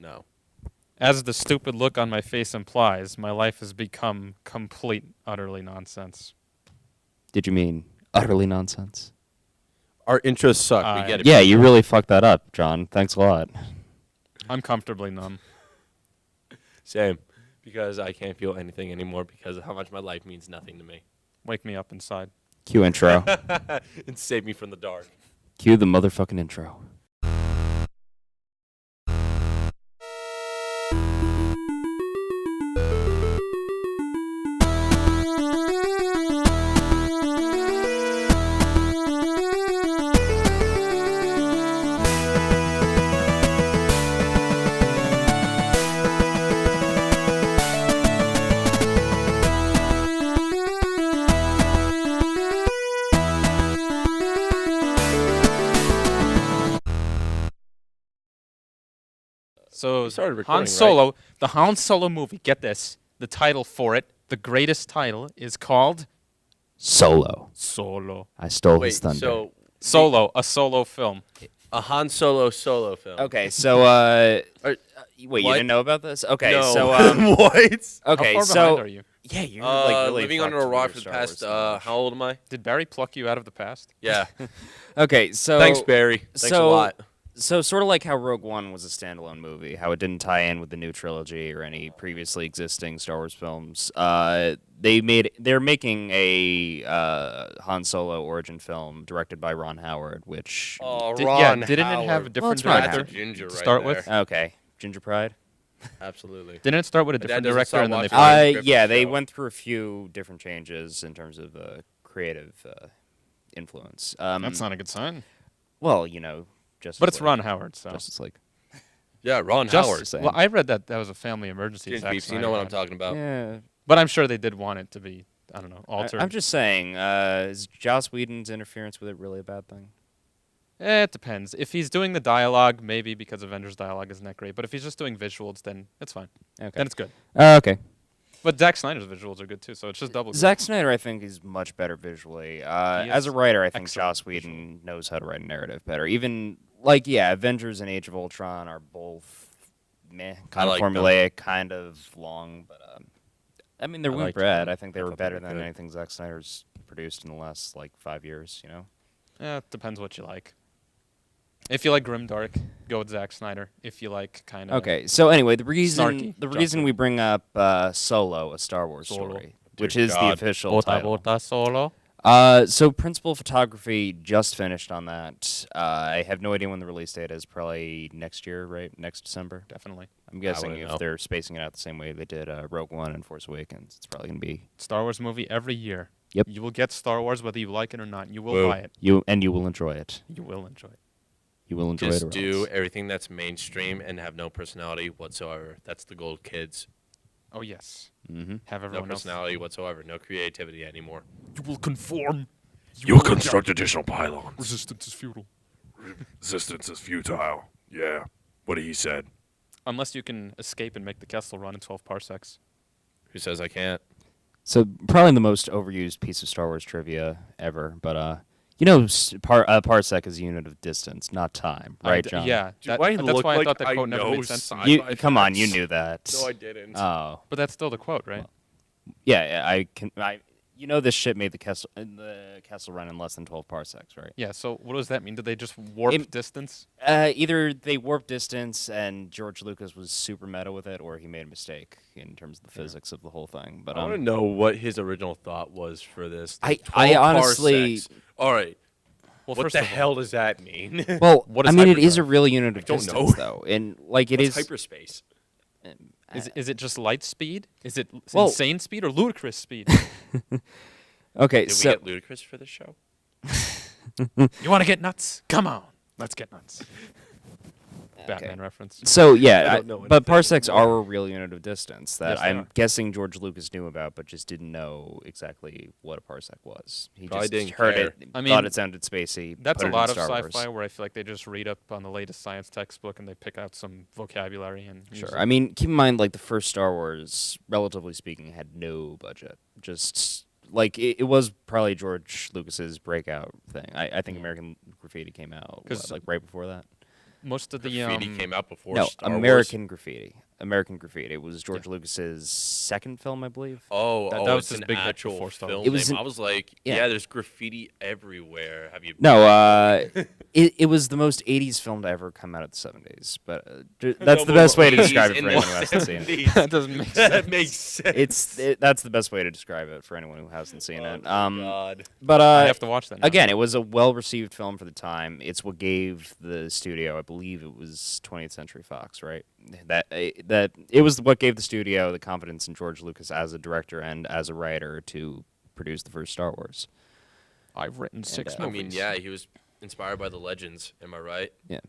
No. As the stupid look on my face implies, my life has become complete, utterly nonsense. Did you mean utterly nonsense? Our intros suck. We get it. Yeah, you really fucked that up, John. Thanks a lot. I'm comfortably numb. Same. Because I can't feel anything anymore because of how much my life means nothing to me. Wake me up inside. Cue intro. And save me from the dark. Cue the motherfucking intro. So We started Han recording, right? Solo, the Han Solo movie, get this, the title for it, the greatest title, is called Solo. Solo. I stole Wait, his thunder. so Solo, a solo film. a Han Solo film. Okay, so wait, you What? didn't know about this? Okay, No. so what? Okay, How far so behind are you? yeah, you're like really living under a fucked rock with for the Star past. Wars knowledge. How old am I? Did Barry pluck you out of the past? Yeah. Okay, so Thanks, Barry. Thanks a so- lot. So sort of like how Rogue One was a standalone movie, how it didn't tie in with the new trilogy or any previously existing Star Wars films. They're making a Han Solo origin film directed by Ron Howard, which Oh, Didn't it have a Howard. different it's Ron director Howard. Ginger to right start there. with? okay, Ginger Pride. Absolutely. Didn't it start with a My dad different doesn't director stop and then they watching fired? Griffin Yeah, they show. went through a few different changes in terms of creative influence. That's not a good sign. Well, you know, Justice But it's League. Ron Howard, so. Justice League. Yeah, Ron Just- Howard. saying. Well, I read that was a family emergency. James Zack Beeps, you Snyder know what I'm had. talking about. Yeah, But I'm sure they did want it to be, I don't know, altered. I'm just saying, is Joss Whedon's interference with it really a bad thing? It depends. If he's doing the dialogue, maybe because Avengers dialogue isn't that great. But if he's just doing visuals, then it's fine. Okay. Then it's good. Okay. But Zack Snyder's visuals are good too, so it's just double good. Zack Snyder, I think, is much better visually. As a is writer, I think excellent Joss Whedon knows how to write a narrative better. Even, like, yeah, Avengers and Age of Ultron are both meh, kind of like them. formulaic, kind of long, but, I mean, they're I weren't liked bad. them. I think they I were thought they better were than good. anything Zack Snyder's produced in the last, like, 5 years, you know? It depends what you like. If you like grimdark, go with Zack Snyder. If you like kind of Okay, so anyway, the Snarky, reason Joss we bring up Solo, a Star Wars Solo. story, which Dear is the God. official title. Solo. So principal photography just finished on that. I have no idea when the release date is. Probably next year, right? Next December. Definitely. I'm guessing wouldn't if know. they're spacing it out the same way they did Rogue One and Force Awakens, it's probably gonna be Star Wars movie every year. Yep. You will get Star Wars whether you like it or not. You will Whoa. buy it. you will enjoy it. You will enjoy it. You will enjoy Just it. or do else. everything that's mainstream and have no personality whatsoever. That's the goal, kids. Oh yes. Mhm. Have No everyone else. personality whatsoever. No creativity anymore. You will conform. You'll construct additional pylons. Resistance is futile. Resistance is futile. Yeah, what he said. Unless you can escape and make the Kessel run in 12 parsecs. Who says I can't? So probably the most overused piece of Star Wars trivia ever, but you know, parsec is a unit of distance, not time, right, John? Yeah. Do that- I that's look why I like thought that I quote never know made sense. sci- You, Sci-fi come on, you facts. knew that. No, I didn't. Oh. But that's still the quote, right? Yeah, I can. You know, this shit made the Kessel run in less than 12 parsecs, right? Yeah, so what does that mean? Did they just warp It- distance? Either they warped distance and George Lucas was super meta with it, or he made a mistake in terms of the physics of the whole thing. But I want to know what his original thought was for this. I 12 honestly- parsecs. All right. Well, What first the of all, hell does that mean? well, What I is mean, it is a hyperdrive? real unit of don't distance, know. though, and like it is. What's hyperspace? is it just light speed? Is it Well- insane speed or ludicrous speed? Okay, Did so we get ludicrous for this show? You want to get nuts? Come on. Let's get nuts. Batman reference. So I yeah, don't know but anything parsecs anymore. are a real unit of distance that Yes, they I'm are. guessing George Lucas knew about, but just didn't know exactly what a parsec was. He Probably just didn't heard care. it, I thought mean, it sounded spacey. That's put a it in lot of Star sci-fi Wars. where I feel like they just read up on the latest science textbook and they pick out some vocabulary and use Sure. it. I mean, keep in mind, like the first Star Wars, relatively speaking, had no budget. Just like it was probably George Lucas's breakout thing. I think American Graffiti came out 'Cause- like right before that. most of the Graffiti came out before No, Star Wars. American Graffiti. American Graffiti. It was George Lucas's second film, I believe. Oh, That was it's his an big hit actual before Star film Wars. It was name. an- I was like, yeah. yeah, there's graffiti everywhere. Have you? No, it was the most 80s film to ever come out of the 70s. But that's the best way to describe it for anyone who hasn't seen it. that doesn't make sense. That makes sense. That's the best way to describe it for anyone who hasn't seen Oh it. my God. But I have to watch that now. again, it was a well-received film for the time. It's what gave the studio, I believe it was 20th Century Fox, right? That it was what gave the studio the confidence in George Lucas as a director and as a writer to produce the first Star Wars. I've written 6 I I movies. mean, yeah, he was inspired by the legends. Am I right? Yeah.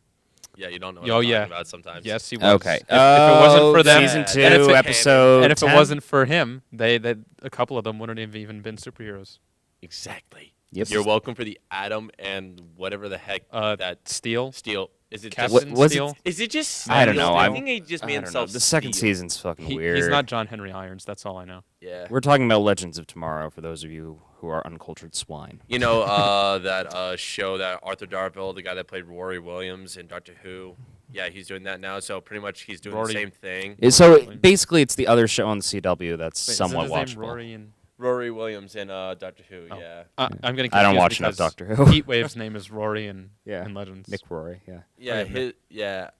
Yeah, you don't know what Oh, I'm yeah. talking about sometimes. Yes, he was. Okay. If it wasn't for them, season and if 2, it- episode and if it 10? wasn't for him, they a couple of them wouldn't have even been superheroes. Exactly. Yep. You're welcome for the atom and whatever the heck that Steel. steel. Is it Captain just? was it- Steel. Is it just? I don't Steel? know, I I'm- think he just I made don't know. himself. The second Steel. season's fucking weird. He's not John Henry Irons. That's all I know. Yeah. We're talking about Legends of Tomorrow for those of you who are uncultured swine. You know that show that Arthur Darvill, the guy that played Rory Williams in Doctor Who. Yeah, he's doing that now. So pretty much he's doing Rory- the same thing. So basically, it's the other show on the CW that's Wait, somewhat isn't his name watchable. Rory and Rory Williams in Doctor Who. Oh. Yeah. I'm getting confused I don't watch enough because Doctor Who. Heatwave's name is Rory in Yeah. Legends. Nick Rory, yeah. Yeah. Okay, Yeah.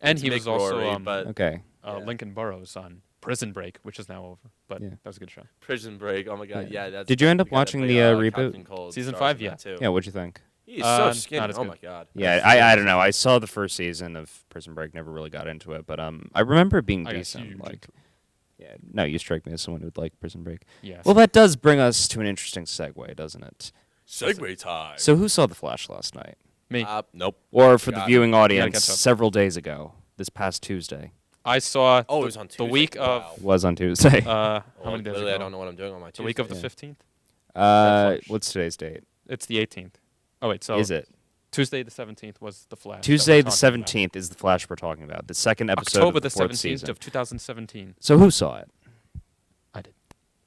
and it's he was Mick also Rory, but Okay. yeah. Lincoln Burrows on Prison Break, which is now over. But Yeah. that was a good show. Prison Break. Oh my God. Yeah. That's. Did you end up the guy that watching played, the reboot? Captain Cold Season stars 5, in yeah. that, too. Yeah, what'd you think? He's so Not skinny. as Oh good. my God. Yeah, I don't know. I saw the first season of Prison Break, never really got into it, but I remember it being I got decent. huge Like, into yeah, no, you strike me as someone who'd like Prison Break. Yes. Well, that does bring us to an interesting segue, doesn't it? Segway time. So, who saw The Flash last night? Me. Nope. Or for the Got it. viewing gotta audience, catch up. several days ago, this past Tuesday. I saw Oh, it was on Tuesday. the week of Wow. Was on Tuesday. how Well, many days literally, ago? I don't know what I'm doing on my Tuesday. The week of the Yeah. 15th. Flash. What's today's date? It's the 18th. Oh wait, so Is it? Tuesday the 17th was the Flash. that Tuesday we're the talking about. 17th is The Flash we're talking about. The second episode October of the the fourth 17th season. of 2017. So who saw it? I did.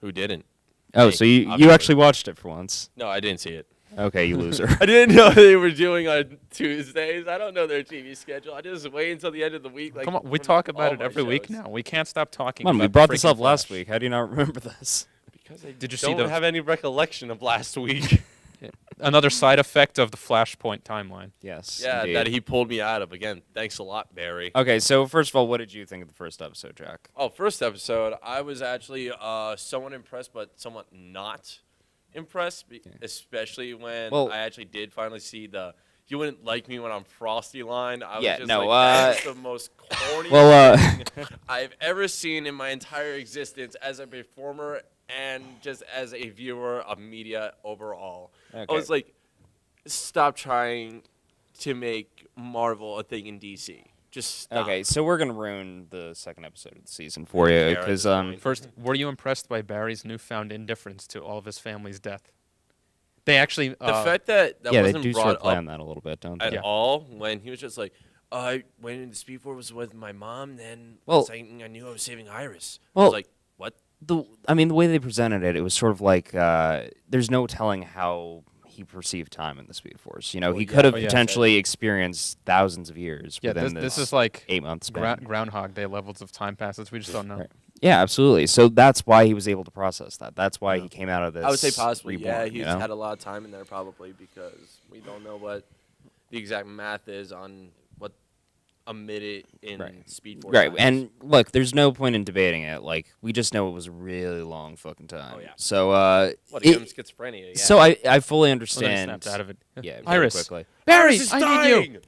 Who didn't? Oh, Me, so you obviously. actually watched it for once. No, I didn't see it. Okay, you loser. I didn't know they were doing on Tuesdays. I don't know their TV schedule. I just wait until the end of the week. Like, Come on, we from talk about all it my every week shows. now. We can't stop talking. Come on, we about brought the this freaking up last Flash. week. How do you not remember this? Because I Did you see don't the- have any recollection of last week. Another side effect of the Flashpoint timeline. Yes. Yeah, indeed. that he pulled me out of. Again, thanks a lot, Barry. Okay, so first of all, what did you think of the first episode, Jack? Oh, first episode, I was actually somewhat impressed, but somewhat not impressed, especially when Well- I actually did finally see the "You wouldn't like me when I'm frosty" line. I was Yeah, just no, like, that's the most corny Well, thing I've ever seen in my entire existence as a performer and just as a viewer of media overall. I Okay. was like, stop trying to make Marvel a thing in DC. Just stop. Okay, so we're gonna ruin the second episode of the season for I you don't care at because this point. First, were you impressed by Barry's newfound indifference to all of his family's death? They actually. The fact that yeah, they wasn't do sort brought of play up on that a little bit, don't at they? Yeah. all when he was just like, I went into Speed Force was with my mom, then Well- I knew I was saving Iris. I Well- was like, what? I mean, the way they presented it, it was sort of like there's no telling how he perceived time in the Speed Force. You know, Well, he yeah. could have Oh, yeah. potentially experienced thousands of years Yeah, within this is like 8-month span. Groundhog Day levels of time passes. We just don't know. Right. Yeah, absolutely. So that's why he was able to process that. That's why he came out of this. I would say possibly, reborn, yeah. you He's know? had a lot of time in there probably because we don't know what the exact math is on what a minute in Right. Speed Force. Right, time and look, there's no point in debating it. Like, we just know it was a really long fucking time. Oh, yeah. So, what, he got him schizophrenia, yeah. so I fully Well, then he understand. snapped out of it. Yeah, very Iris. quickly. Barry, Iris is I need dying! you.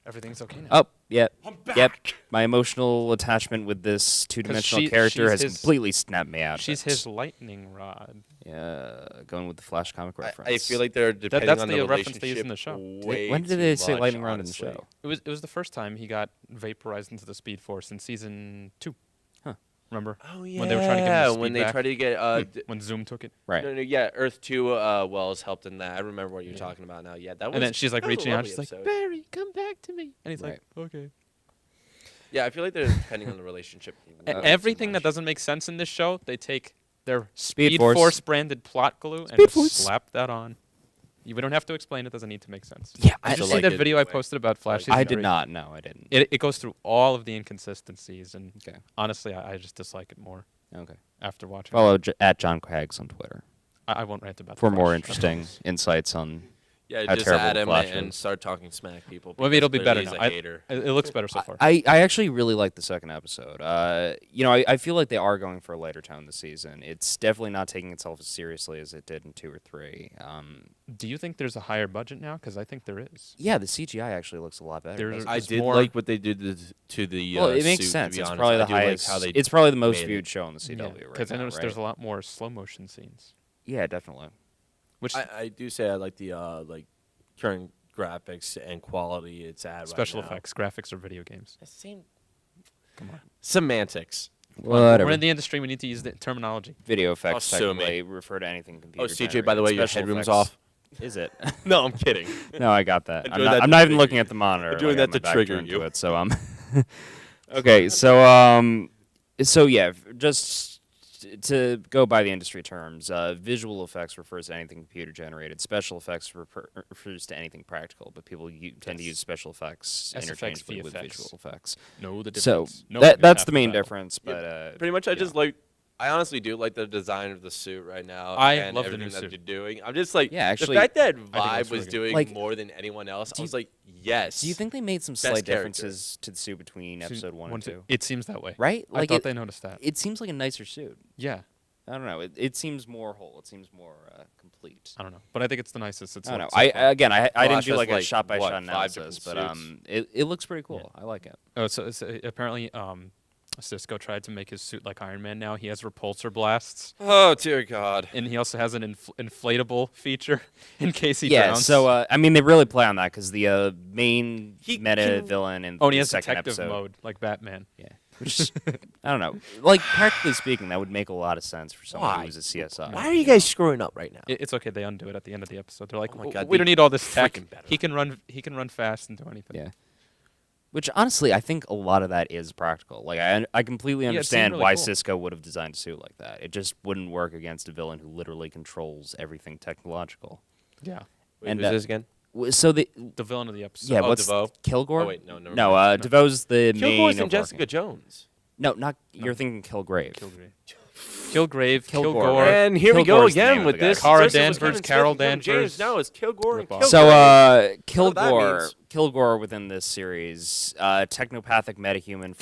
Everything's okay now. Oh, yep. I'm back! Yep. My emotional attachment with this two-dimensional she- character she's has his- completely snapped me out. of She's it. his lightning rod. Yeah, going with the Flash comic reference. I feel like they're depending that's on the the reference they use in relationship the show. way When did too they say much, lightning round honestly. in the show? It was the first time he got vaporized into the Speed Force in season 2. Huh. Remember Oh yeah, When they were trying to get him to when speed they back. tried to get when Zoom took it? Right. No, yeah, Earth 2 Wells helped in that. I remember what you're talking about now. Yeah, that was. And then she's like that was a reaching out. lovely She's like, episode. Barry, come back to me. And he's Right. like, okay. Yeah, I feel like they're depending on the relationship. way too Everything that much. doesn't make sense in this show, they take their Speed Speed Force. Force branded plot glue and Speed just Force. slap that on. We don't have to explain. It doesn't need to make sense. Yeah, Did you see that video I posted about Flash season I did 3? not. No, I didn't. It goes through all of the inconsistencies, and Okay. honestly, I just dislike it more Okay. after watching. Follow at John Quags on Twitter I won't rant about for the more Flash. interesting insights on. Yeah, How just terrible add him Flash and is. start talking smack people. Well, maybe it'll be because better clearly now. he's a hater. It looks better so far. I actually really like the second episode. I feel like they are going for a lighter tone this season. It's definitely not taking itself as seriously as it did in 2 or 3. Do you think there's a higher budget now? Because I think there is. Yeah, the CGI actually looks a lot better. There's- doesn't I it? did more- like what they did to the. Well, it makes suit, sense. To be It's honest. probably the I do like highest. how they It's probably the most made it. viewed show on the CW right Because I now, noticed right? there's a lot more slow motion scenes. Yeah, definitely. Which I do say I like the current graphics and quality it's at. special right now. effects, graphics, or video games? Same Come on. semantics. Whatever. We're in the industry. We need to use the terminology. Video effects Assuming. technically refer to anything computer. Oh, CJ, by the way, your Special headroom's effects. off. Is it? No, I'm kidding. No, I got that. I'm I'm doing not, that I'm to not even trigger looking you. at the monitor. I'm doing like, I that have to my back trigger turned you. to it, so okay, so yeah, just to go by the industry terms, visual effects refers to anything computer generated. Special effects refers to anything practical, but people tend to use special effects S effects, interchangeably with VFX. visual effects. Know the So difference. Know that's half the main battle. difference. But Pretty much, I you just know. like. I honestly do like the design of the suit right now. I and love the everything new that suit. they're doing. I'm just like, Yeah, actually, the fact that it looks Vibe really was good. doing Like, more than anyone else, I do was you- like, yes. do you think they made some Best slight character. differences to the suit between episode 1 and 2? It seems that way. Right? I Like thought they noticed that. it seems like a nicer suit. Yeah. I don't know. It seems more whole. It seems more complete. I don't know, but I think it's the nicest. It's I don't know. looked so far. I didn't Flash do has, like a like, shot by what, shot 5 different analysis, but suits? it looks pretty cool. I like it. Oh, so apparently, Cisco tried to make his suit like Iron Man. Now he has repulsor blasts, Oh dear God. and he also has an inflatable feature in case he Yeah. drowns. So I mean, they really play on that because the main He meta can- villain in oh, and he the has second detective episode. mode like Batman. Yeah. Which I don't know. Like practically speaking, that would make a lot of sense for someone Why? who's a CSI. Why are you guys screwing up right now? It's okay. They undo it at the end of the episode. They're like, Oh my God, we they don't need all this tech. freaking better. He can run. He can run fast and do anything. Yeah. Which honestly, I think a lot of that is practical. Like I completely Yeah, it seemed understand really why cool. Cisco would have designed a suit like that. It just wouldn't work against a villain who literally controls everything technological. Yeah. Wait, and, who's this again? So the The villain of the episode. yeah, Oh, what's DeVoe? Kilgore? Oh wait, no, never No, mind. DeVoe's the main. Kilgore's and overarching- Jessica Jones. No, not you're thinking Kilgrave. Kilgrave, Kilgore. Kilgore. And here we go Kilgore's the name again of with the guy. this. Cara First it was Danvers, Kevin Smith Carol and Kevin James. Danvers. Now it's Kilgore and Rip off. Kilgore. So that Kilgore, means. Kilgore within this series, technopathic metahuman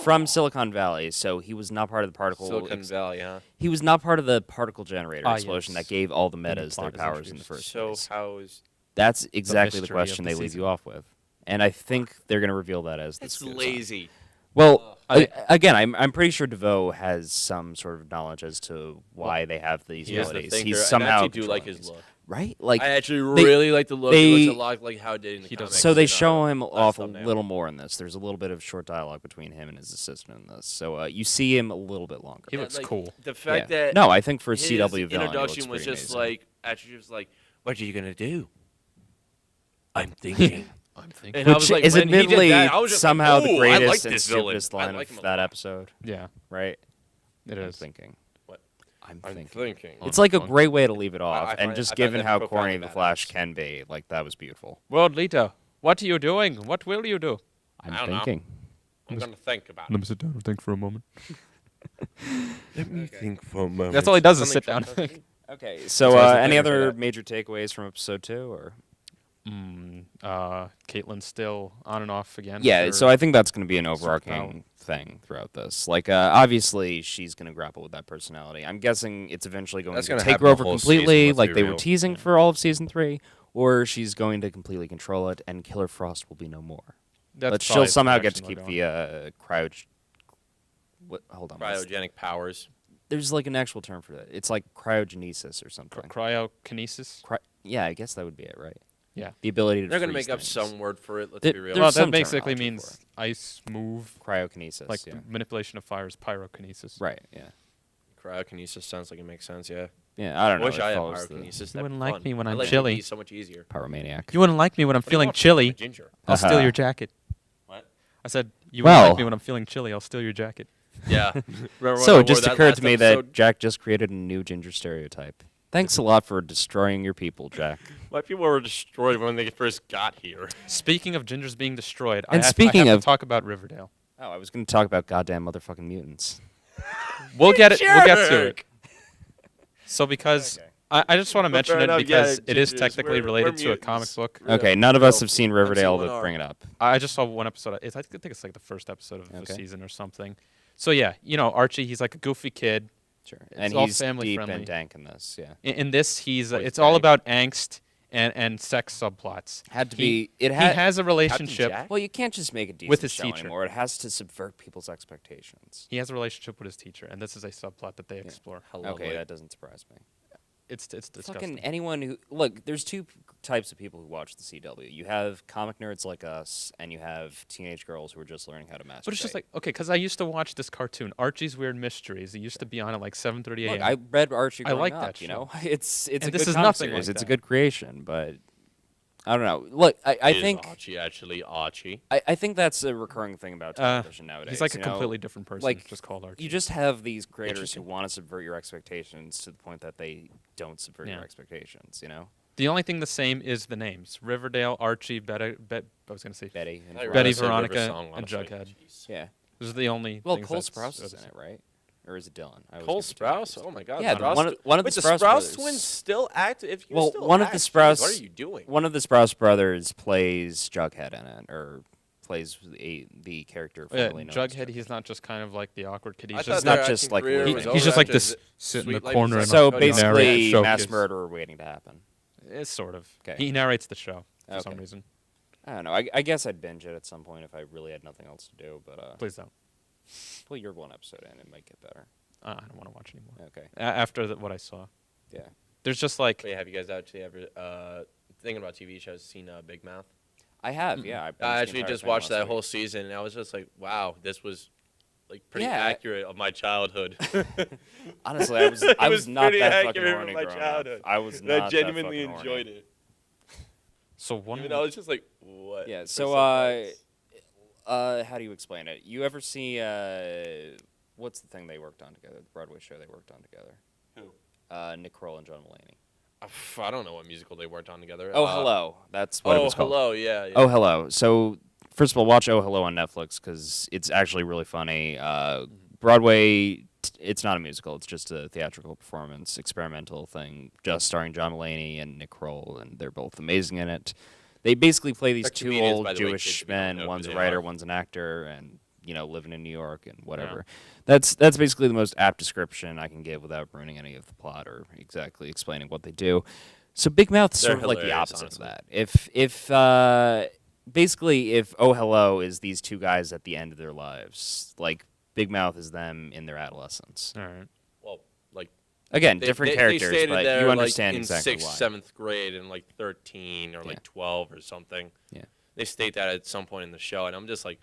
from Silicon Valley. So he was not part of the particle. Silicon Valley, huh? He was not part of the particle generator Ah, explosion yes. that gave all the new metas their plot is powers in the introduced. first So place. how is That's exactly the mystery question of they the leave season. you off with, and I think they're going to reveal that as that's this goes on. lazy? Well, I- again, I'm pretty sure DeVoe has some sort of knowledge as to why they have these He is the abilities. thinker. He's and I somehow actually do like controlling his these. look. Right? Like I actually they- really like the look. He they- looks a lot like how it did in the He does comics. so they in, show him last off a thumbnail. little more in this. There's a little bit of short dialogue between him and his assistant in this. So you see him a little bit longer. He looks cool. The fact Yeah. that No, I think for his CW villain, it introduction looks was pretty just amazing. like actually just like, what are you gonna do? I'm thinking. I'm thinking. And I Which was like, is when he did admittedly that, I was just somehow like, the "Ooh, I greatest like and this villain. stupidest I line like him of a that lot." episode, Yeah, right? it I'm is. thinking. What? I'm I'm thinking. thinking. It's like a Fun. great way to leave it off, I and find- just I find given that how profoundly corny the Flash badass. can be, like that was beautiful. World leader, what are you doing? What will you do? I'm I don't know. thinking. I'm gonna think about Let it. me sit down and think for a moment. Let me think for a moment. That's all he does is Something sit down and Trump think. Okay, so So I was any thinking for other that. major takeaways from episode 2, or? Caitlyn's still on and off again. Yeah, after- so I think that's going to be an Sort overarching thing throughout this. Like, obviously, she's going to grapple with that personality. I'm guessing it's eventually going That's to gonna take happen her the over whole completely, season, let's like be they were real. teasing for all of season 3, or she's going to completely control it, and Killer Frost will be no more. that's But she'll probably the somehow get to direction keep they're the cryo. Hold on. what's- Cryogenic powers. There's like an actual term for that. It's like cryogenesis or something. going. Cryokinesis. Yeah, I guess that would be it, right? Yeah. The ability to. They're gonna freeze make up things. some word for it. Let's There- be real. there's Well, some that basically terminology means ice move, cryokinesis. like yeah. manipulation of fire is pyrokinesis. Right. Yeah. Cryokinesis sounds like it makes sense. Yeah. Yeah. I don't know. Wish it I had follows the pyrokinesis. That'd wouldn't be like fun. me when I I'm like chilly. DB so much easier. Pyromaniac. You wouldn't like me when I'm What do you feeling want? chilly. I'm a ginger. I'll steal Uh-huh. your jacket. What? I said you wouldn't Well- like me when I'm feeling chilly. I'll steal your jacket. Yeah. Remember when I So wore it just that occurred last to me episode? that Jack just created a new ginger stereotype. Thanks a lot for destroying your people, Jack. My people were destroyed when they first got here. Speaking of gingers being destroyed, And I speaking have of- to talk about Riverdale. Oh, I was going to talk about goddamn motherfucking mutants. We'll get it. We'll get to Jerk! it. So because Okay. I just want to mention fair it enough, because yeah, it is gingers, technically we're related to a mutants. comic book. Okay, none of us have seen Riverdale, seen but one bring it up. I just saw one episode. I think it's like the first episode of the Okay. season or something. So yeah, Archie, he's like a goofy kid. Sure. It's And all he's family deep friendly. and dank in this, yeah. In this, he's Voice it's all dank. about angst and sex subplots. Had to He- be. It He had. has a relationship. Jack? Well, you can't just make a decent With his show teacher. anymore. It has to subvert people's expectations. He has a relationship with his teacher, and this is a subplot that they explore. Okay, that doesn't surprise me. It's disgusting. Fucking anyone who look, there's two types of people who watch the CW. You have comic nerds like us, and you have teenage girls who are just learning how to masturbate. But it's just like, okay, because I used to watch this cartoon, Archie's Weird Mysteries. It used to be on at like 7:30 a.m. look, I read Archie. I Growing like up, that you show. know, it's a And good this is comic nothing series. like It's a that. good creation, but I don't know. Look, I Is think Archie actually Archie? I think that's a recurring thing about television nowadays. he's like a you know? completely different person. like, just called Archie. You just have these creators who want to subvert your expectations to the point that they don't subvert your Yeah. expectations. You know, The only thing the same is the names: Riverdale, Archie, I was gonna say Betty. And I Betty, River Veronica, Song, and honestly. Jughead. Jeez. Yeah. Those are the only. Well, things Cole that's- Sprouse is that's- in it, right? Or is it Dylan? I always Cole get the two Sprouse? confused. Oh my God! Yeah, Sprouse one of the Wait, Sprouse the Sprouse brothers. twins still act. If you Well, still one of act, the jeez, Sprouse- What are you doing? One of the Sprouse brothers plays Jughead in it, or plays the character Yeah, formerly known as Jughead. He's not just kind of like the awkward kid. I He's thought just not their just acting like career leading. was He's over just like after this Z- sit in Sweet the Life corner of and So Zack. narrate basically, show mass kids. murderer waiting to happen. It's sort of. 'Kay. He narrates the show for some Okay. reason. I don't know. I guess I'd binge it at some point if I really had nothing else to do. But Please don't. well, you're one episode in, it might get better. I don't want to watch anymore. Okay. After what I saw, Yeah. there's just like Wait, have you guys actually ever thinking about TV shows? Seen Big Mouth? I have. Yeah. I've binged the I actually entire just thing watched last that week. whole season, and I was just like, wow, this was like pretty Yeah, I- accurate of my childhood. Honestly, I was It I was was not pretty that fucking accurate horny from my growing up. childhood. I was And not I genuinely that fucking horny. enjoyed it. so one. Even though I was just like, what? Yeah. for So some parts. how do you explain it? You ever see what's the thing they worked on together? The Broadway show they worked on together. Who? Nick Kroll and John Mulaney. I don't know what musical they worked on together. Oh, Hello. That's what it Oh, was called. hello. Yeah. Oh, Hello. So, first of all, watch Oh, Hello on Netflix because it's actually really funny. Broadway, it's not a musical. It's just a theatrical performance, experimental thing, just starring John Mulaney and Nick Kroll, and they're both amazing in it. They basically play these They're two comedians, old by the way, Jewish kids, if you don't know men. who One's a they writer, are. one's an actor, and living in New York and whatever. That's basically the most apt description I can give without ruining any of the plot or exactly explaining what they do. So Big Mouth's They're sort of like the hilarious, opposite of honestly. that. Basically, if Oh Hello is these two guys at the end of their lives, like Big Mouth is them in their adolescence. All right. Well, like Again, they- different they characters, stated but they're, you understand like, in exactly 6th, why. 7th grade, and like 13 or Yeah. like 12 or something. Yeah. They state that at some point in the show, and I'm just like,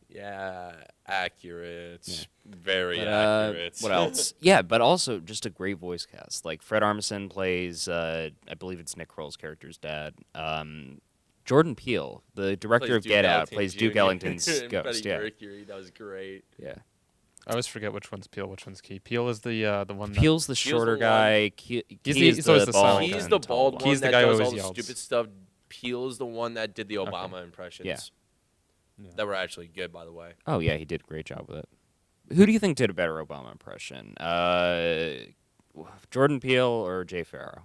yeah, accurate, Yeah. very But, accurate. what else? Yeah, but also just a great voice cast. Like Fred Armisen plays, I believe it's Nick Kroll's character's dad. Jordan Peele, the director Plays of Duke Get Out, Ellington plays Duke Jr. Ellington's and ghost. Freddie Yeah, Mercury, that was great. yeah. I always forget which one's Peel, which one's Key. Peel is the one. That, Peele's the shorter the one- guy. Key He's is always the the bald. silent He's guy. the and tall bald one. one He's the that guy who does all always the yells. stupid stuff. Peel is the one that did the Obama impressions. Yeah. Yeah. That were actually good, by the way. Oh yeah, he did a great job with it. Who do you think did a better Obama impression? Jordan Peele or Jay Farrow?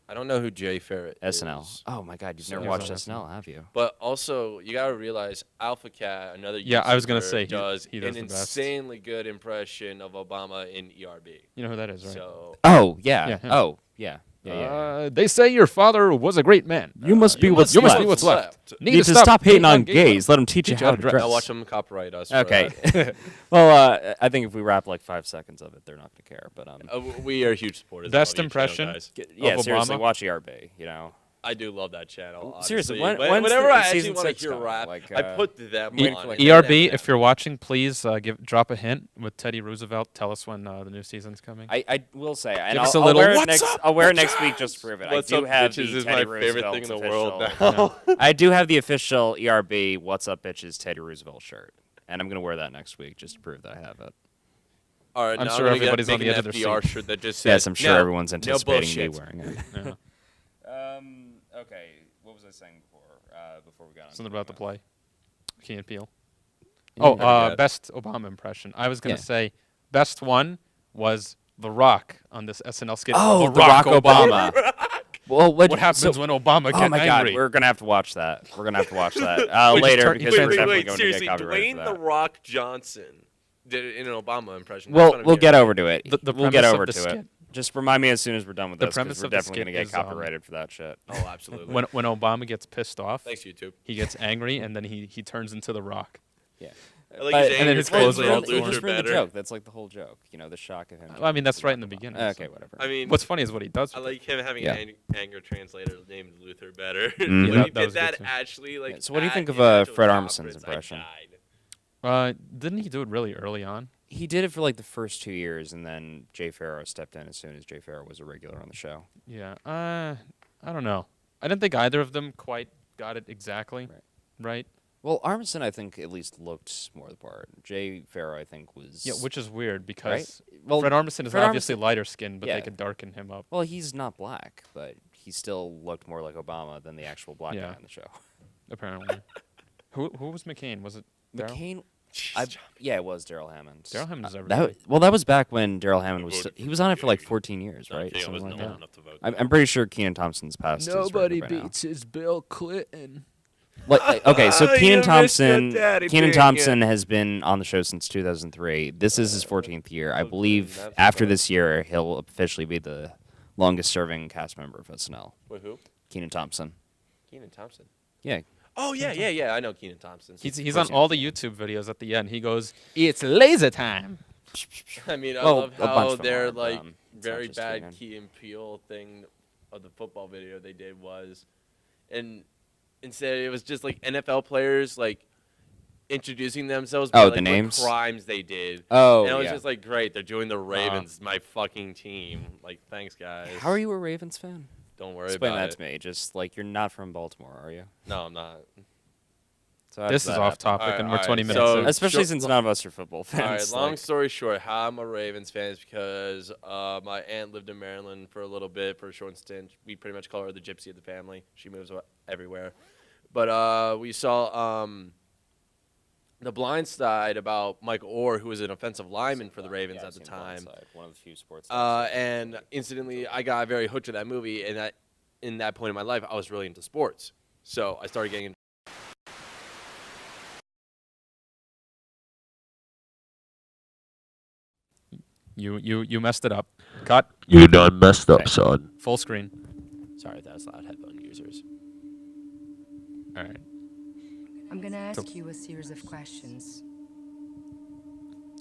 I don't know who Jay Farrell SNL. is. Oh my God, you've So- never He was watched on SNL, have you? But also, you gotta realize Alpha Cat, another Yeah, I was gonna YouTuber, say, does he does an the best. insanely good impression of Obama in ERB. You know who that is, right? So Oh yeah. Yeah, him. Oh yeah. Yeah. They say your father was a great man. You must be what's you must left. be what's left. Need to stop hating on gays. Let them teach you how to dress. I'll watch them copyright us. For Okay. that. Well, I think if we wrap like 5 seconds of it, they're not gonna care. But We are huge supporters. of Best all you channel impression? guys. yeah, Of seriously, Obama? watch ERB. You know. I do love that channel. Seriously, honestly. when's whenever the I actually season want to 6 hear coming? rap, Like, I put them waiting on. for, like, and ERB, then- if you're watching, please drop a hint with Teddy Roosevelt. Tell us when the new season's coming. I will say, and Give I'll, us a I'll little, wear it "What's next. up, I'll wear it next week just to prove it. What's I do up, have bitches the is Teddy my favorite thing Roosevelt's in the world official- now. I do have the official ERB "What's Up, Bitches" Teddy Roosevelt shirt, and I'm gonna wear that next week just to prove that I have it. All right, I'm now sure I'm gonna everybody's on make the edge an of their FDR seat. shirt that just says. Yes, I'm sure "No, everyone's no anticipating me bullshit." wearing it. Yeah. Okay, what was I saying before we got on? Something about the play. Key and Peele. Yeah, Oh, pretty good. best Obama impression. I was gonna Yeah. say best one was The Rock on this SNL skit. Oh, The Rock Obama. Well, What happens when Obama Oh gets my angry? God, we're gonna have to watch that. We're gonna have to watch that Wait, later just because turn- we're definitely Wait, going seriously, to get copyrighted Dwayne for the that. Rock Johnson did it in an Obama impression. That's what I'm We'll get hearing. over to it. The We'll get premise of over the to skit. it. Just remind me as soon as we're done with The this premise because we're of the definitely skit gonna get is, copyrighted for that shit. Oh, absolutely. when Obama gets pissed off, Thanks, YouTube. he gets angry and then he turns into The Rock. Yeah. I like But- his and then anger his towards clothes are all Lex torn. Luthor Just ruin the better. joke. That's like the whole joke. You know, the shock of him. Well, I mean, that's right in the beginning. Okay, so. whatever. I mean, What's funny is what he does. I with it. like him having Yeah. an anger translator named Luther better. Mhm. when Yeah, he that did was good that too. actually, like. Yeah, so what do you think at of, an actual Fred conference, Armisen's I impression? died. Didn't he do it really early on? He did it for like the first 2 years, and then Jay Farrow stepped in as soon as Jay Farrow was a regular on the show. Yeah. I don't know. I didn't think either of them quite got it exactly. Right. Well, Armisen, I think, at least looked more the part. Jay Farrow, I think, was. Yeah, which is weird because Well, Fred Armisen is Fred obviously Armisen- lighter skinned, but yeah. they could darken him up. Well, he's not black, but he still looked more like Obama than the actual black Yeah. guy on the show. Apparently. Who was McCain? Was it Daryl? McCain. Jeez, Yeah, it was Daryl Hammond. Daryl Hammond is That, everybody. that was back when Daryl Hammond was. voted He for was on it for like McCain. 14 years, No, right? Keanu Something wasn't like old that. enough to vote. I'm pretty sure Keenan Thompson's passed. his record by now. his Bill Clinton. Okay, so You Keenan missed your Thompson. daddy Keenan being Thompson has been on the show since 2003. This is his 14th year. I believe that's after about- this year, he'll officially be the longest-serving cast member of SNL. Wait, who? Keenan Thompson. Keenan Thompson. Yeah. Oh yeah. I know Keenan Thompson. He's on all the YouTube videos at the end. He goes, "It's laser time." I mean, I Well, love a bunch how of them their are, like it's not very just bad Keenan. Key and Peele thing of the football video they did was, and instead it was just like NFL players like introducing themselves. by, Oh, like, the what names? crimes they did. Oh, and I was yeah. just like, great, they're doing the Ravens, my fucking team. Like, thanks guys. How are you a Ravens fan? Don't worry Explain about that it. to me. Just like you're not from Baltimore, are you? No, I'm not. So how This does is that off happen? topic, Alright, and we're alright, 20 minutes so- in. Especially Sure. since none of us are football All right, fans. long like- story short, how I'm a Ravens fan is because my aunt lived in Maryland for a little bit, for a short stint. We pretty much call her the gypsy of the family. She moves everywhere. But we saw The Blind Side about Mike Orr, who was an offensive lineman for the Ravens Yeah, at the I've seen time. Blindside, one of the few sports. And instantly, I got very hooked to that movie. And in that point in my life, I was really into sports. So I started getting into You messed it up. Cut. You done messed up, Okay. son. Full screen. Sorry, that was loud headphone users. All right. I'm gonna ask you a series of questions.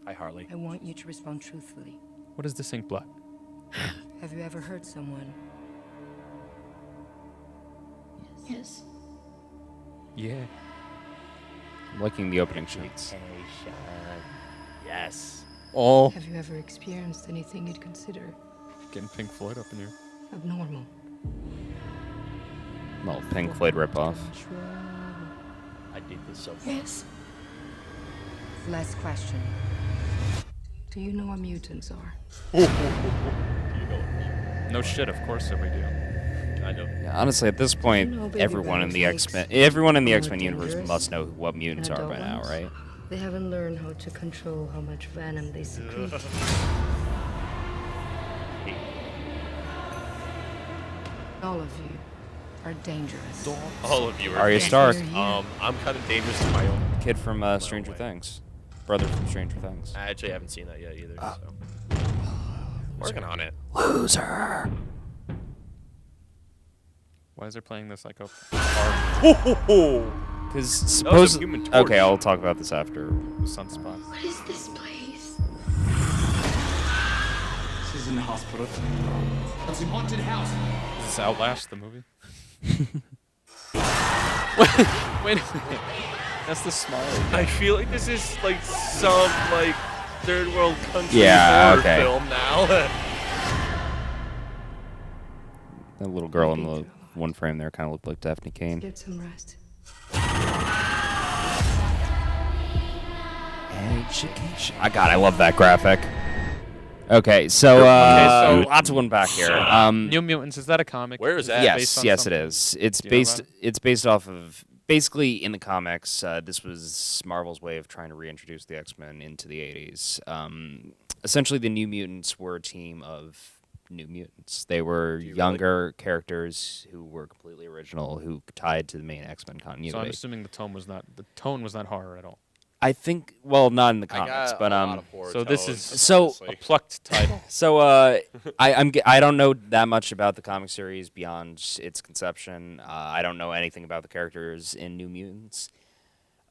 Hi, Harley. I want you to respond truthfully. What is this ink blood? Have you ever hurt someone? Yes. Yeah. I'm liking the opening shots. Yes. Oh, Have you ever experienced anything you'd consider getting Pink Floyd up in here. abnormal? Well, Pink Floyd ripoff. I did this so far. Yes. Last question. Do you know what mutants are? No shit. Of course that we do. I know. Yeah, honestly, at this point, You know baby everyone in the rattlesnakes X-Men are more universe dangerous must know what mutants than are by adult now, ones. right? They haven't learned how to control how much venom they secrete. All of you are dangerous. All of you are. Arya Yes, Stark, you're here. I'm kind of dangerous to my own. kid from Stranger Things, brother from Stranger Things. I actually haven't seen that yet either. So. Working on it. Loser. Why is there playing this like a Because That was a suppose. Human Torch. Okay, I'll talk about this after. sunspot? What is this place? This isn't a hospital. It's a haunted house. Is this Outlast the movie? Wait a minute. That's the smile. I feel like this is like some like third world country Yeah, horror okay. film now. That little girl in the one frame there kind of looked like Daphne Kane. Get some rest. Education. I love that graphic. Okay, so so- lots of one back here. New Mutants, is that a comic? Where is that? based Yes, on yes, it something? is. It's Do you know based. about It's based off of basically in the comics. This was Marvel's way of trying to reintroduce the X-Men into the '80s. Essentially, the New Mutants were a team of New Mutants. They were you really- younger characters who were completely original, who tied to the main X-Men continuity. So I'm assuming the tone was not horror at all. I think, well, not in the I comics, got but a lot of horror so this tones, is- So- honestly. A plucked title. So I don't know that much about the comic series beyond its conception. I don't know anything about the characters in New Mutants.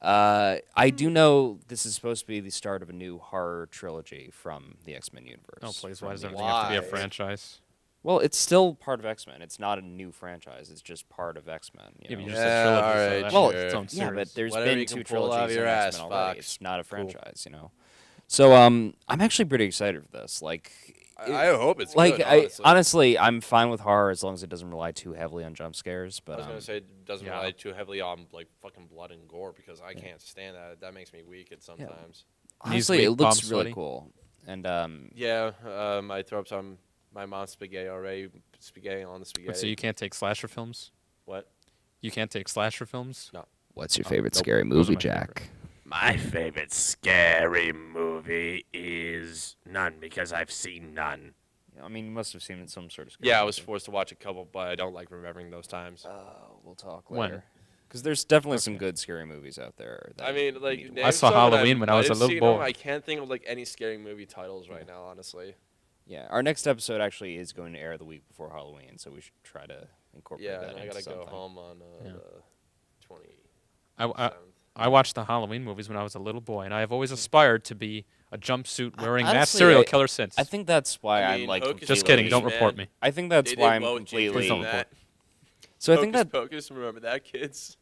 I do know this is supposed to be the start of a new horror trilogy from the X-Men universe. Oh, please, why from does the- everything have to be a Why? franchise? Well, it's still part of X-Men. It's not a new franchise. It's just part of X-Men. Yeah, but you know? just Yeah, said trilogy, alright, so that's well, its own yeah, series. but there's Whatever been you two can pull out of trilogies your in ass, X-Men already. Fox. It's not a Cool. franchise, you know. So I'm actually pretty excited for this. Like, I hope it's like good, I honestly. honestly, I'm fine with horror as long as it doesn't rely too heavily on jump scares. I But was gonna say it doesn't yeah. rely too heavily on like fucking blood and gore because I can't stand that. That makes me weak at sometimes. honestly, weak, it looks palm really sweaty. cool. And Yeah, I throw up some my mom's spaghetti already. Spaghetti on the spaghetti. So you can't take slasher films? What? You can't take slasher films? No. what's your Oh, favorite nope, scary those are movie, my Jack? My favorite scary movie is none because I've seen none. I mean, you must have seen some sort of. Yeah, I was forced to watch a couple, but I don't like remembering those times. We'll talk When? later. Because there's definitely some good scary movies out there. that I mean, you like need to name I saw some that Halloween when I might was a have little seen 'em. boy. I can't think of like any scary movie titles right now, honestly. Yeah, our next episode actually is going to air the week before Halloween, so we should try to incorporate Yeah, that and I into gotta something. go home on Yeah. the 20. I watched the Halloween movies when I was a little boy, and I have always aspired to be a jumpsuit wearing mass honestly, serial I- killer since. I think that's why I I'm mean, like. Hocus Just kidding, don't Pocus, report man. me. I think that's They why did I'm Woj Jinx completely. don't in report. that. So I think Hocus that. Pocus, remember that, kids?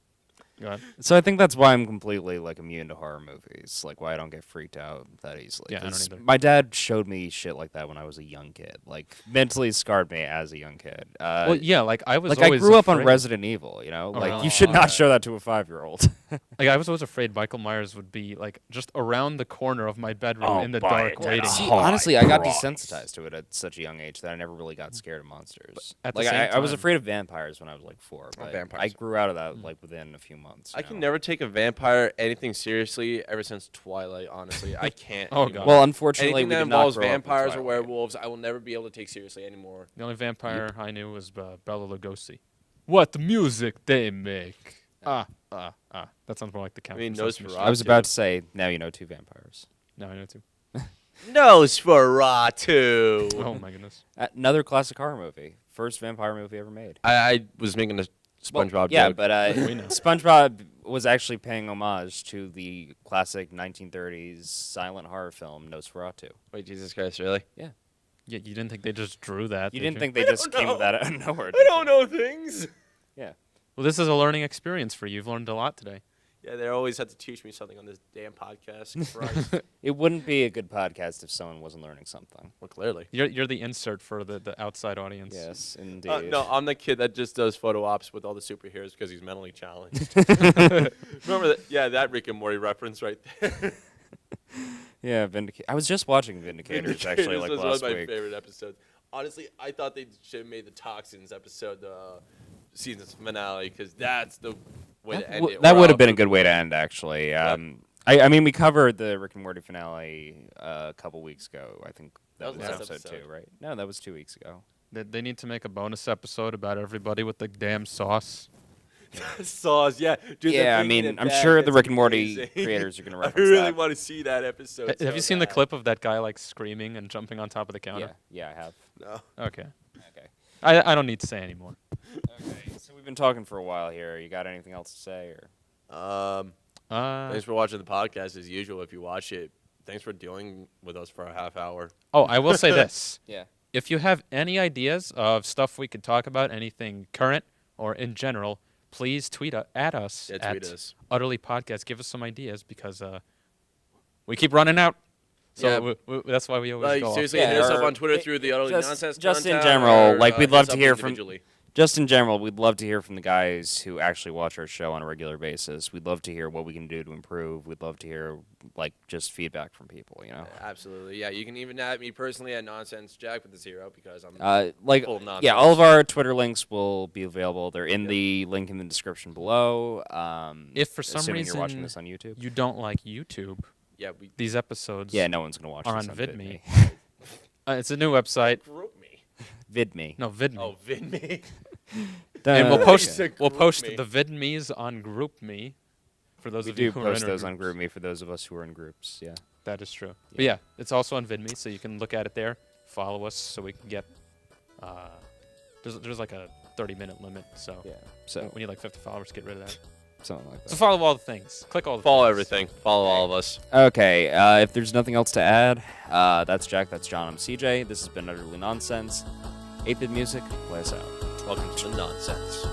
Go ahead. So I think that's why I'm completely like immune to horror movies. Like why I don't get freaked out that easily. Yeah, I don't 'Cause either. my dad showed me shit like that when I was a young kid. Like mentally scarred me as a young kid. Well, yeah, like I was like I always grew up on afraid- Resident Evil. You know, Oh, like really? you should Oh, not okay. show that to a 5-year-old. Like I was always afraid Michael Myers would be like just around the corner of my bedroom Oh, in the buy dark it at waiting. a See, high honestly, I got price. desensitized to it at such a young age that I never really got scared of monsters. at the Like same I was time- afraid of vampires when I was like 4, but I vampires. grew out of that like within a few months. I you can know? never take a vampire anything seriously ever since Twilight. Honestly, I can't. Oh, anymore. God. Well, unfortunately, anything we that did not involves grow up with vampires or Twilight. werewolves, I will never be able to take seriously anymore. The only vampire I knew was Bela Lugosi. What music they make! That sounds more like the Count. I mean, from Sesame Nosferatu. Street. I was about to say, now you know 2 vampires. No, I know too. Nosferatu. Oh my goodness. Another classic horror movie. First vampire movie ever made. I was making a SpongeBob yeah, joke. but We know. SpongeBob was actually paying homage to the classic 1930s silent horror film Nosferatu. Wait, Jesus Christ, really? Yeah, you didn't think they just drew that? You did didn't think they just came with that out of nowhere? I did don't know things. you? Yeah. Well, this is a learning experience for you. You've learned a lot today. Yeah, they always have to teach me something on this damn podcast. Christ. It wouldn't be a good podcast if someone wasn't learning something. Well, clearly. You're the insert for the outside audience. Yes, indeed. No, I'm the kid that just does photo ops with all the superheroes because he's mentally challenged. Remember that? Yeah, that Rick and Morty reference right there. Yeah, I was just watching Vindicators actually like was last one of my week. favorite episodes. Honestly, I thought they should have made the Toxins episode the season's finale because that's the way to end it. That We're would have all been a pooping. good way to end, actually. I mean, we covered the Rick and Morty finale a couple weeks ago. I think That that was was last episode episode. 2, right? No, that was 2 weeks ago. They need to make a bonus episode about everybody with the damn sauce. Sauce, yeah. Dude, they're Yeah, I bringing mean, it I'm back. sure the That's Rick and Morty amazing. creators are going to I reference really that. want to see that episode. Have you so seen the bad. clip of that guy like screaming and jumping on top of the Yeah, counter? yeah, I have. No. Okay. Okay. I don't need to say anymore. Okay, so we've been talking for a while here. You got anything else to say? Or Thanks for watching the podcast as usual. If you watch it, thanks for dealing with us for a half hour. Oh, I will say this. Yeah. If you have any ideas of stuff we could talk about, anything current or in general, please tweet at us Yeah, at tweet us. Utterly Podcast. Give us some ideas because we keep running out. So Yeah. that's why we always Like go off. seriously, Yeah, hit us up or on Twitter through the Utterly just- Nonsense just in content, general, or, like, we'd hit love us to up hear from- individually. just in general, we'd love to hear from the guys who actually watch our show on a regular basis. We'd love to hear what we can do to improve. We'd love to hear just feedback from people. Absolutely. Yeah, you can even add me personally at Nonsense Jack with a 0 because I'm full of nonsense. Yeah, all of our Twitter links will be available. They're in the link in the description below. If for some assuming reason you're watching this on YouTube. you don't like YouTube, Yeah, these episodes Yeah, no one's gonna watch are this on on VidMe. VidMe. It's a new website. Group me. VidMe. No, VidMe. Oh, VidMe. And we'll Okay. post Okay. we'll Group post me. the VidMes on GroupMe for those We of you do who are post in our those on groups. GroupMe for those of us who are in groups. Yeah. That is true. But yeah, it's also on VidMe, so you can look at it there. Follow us so we can get. There's like a 30-minute limit, so Yeah. So we need like 50 followers to get rid of that. something like that. So follow all the things. Click all the Follow things. everything. Follow all of us. Okay, if there's nothing else to add, that's Jack, that's John, I'm CJ. This has been Utterly Nonsense. 8-Bit Music, play us out. Welcome to the Nonsense.